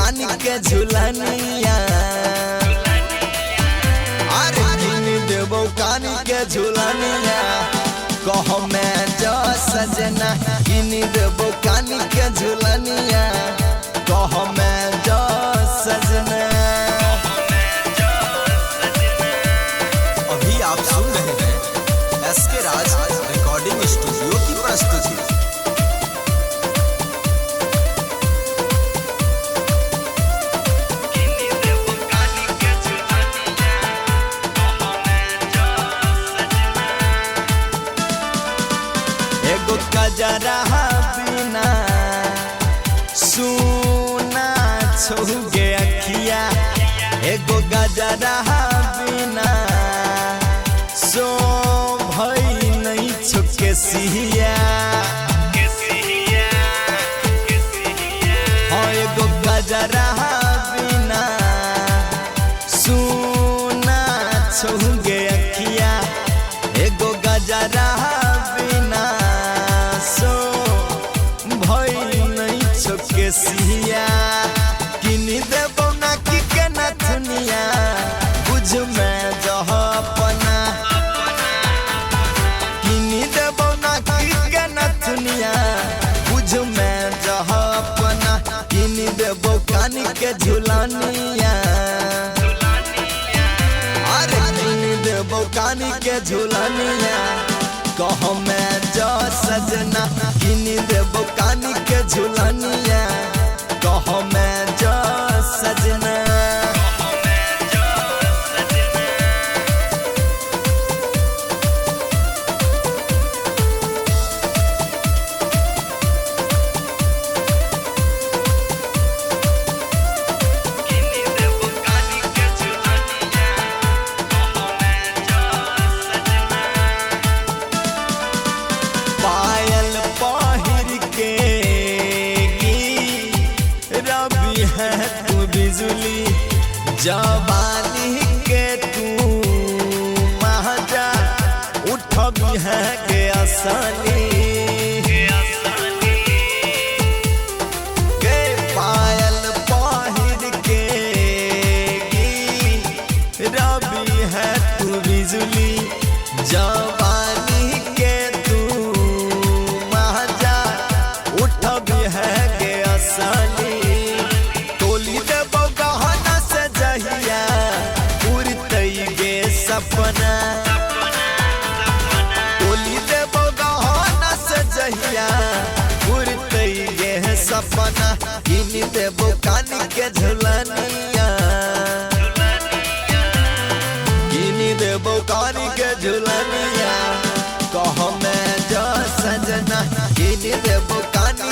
कानी के झुलनिया अरे किन देबो कानी के झुलनिया कह मैं जो सजना किन देबो कानी के झुलनिया कह मैं जो सजना। अभी आप सुन रहे हैं एसके राज रिकॉर्डिंग स्टूडियो की प्रस्तुति। एगो कजरा बिना सुना छोगे अखिया एगो गजरा बिना सो भई नहीं छुके सिया हाँ एगो गजरा बिना सुना छोगे अखिया एगो गजरा बिना सो भई नहीं छुके सिया किनी देबो ना कि के नथुनिया बुझ मैं जह अपना किनी देबो ना कि के नथुनिया बुझ मैं जह अपना किनी देबो कानी के झुलनिया अरे किनी देबो कानी के झुलनिया कह मैं जो सजना किनी देबो कानी के झुलनिया कह मैं जो सजना। पायल पहिर के रवि है तू बिजुली जवानी के तू महाजा उठबी है के असली के पायल पहिर के रवि है तू बिजुली जवानी के तू महाजा उठबी है के असली टोली देबो गहना से जहिया उड़तई गे सपना टोली देबो गहना से जहिया उड़तई गे सपना किनी देबो कानी के झुलनिया किनी देबो कानी के झुलनिया कह मैं जो सजना किनी देबो कानी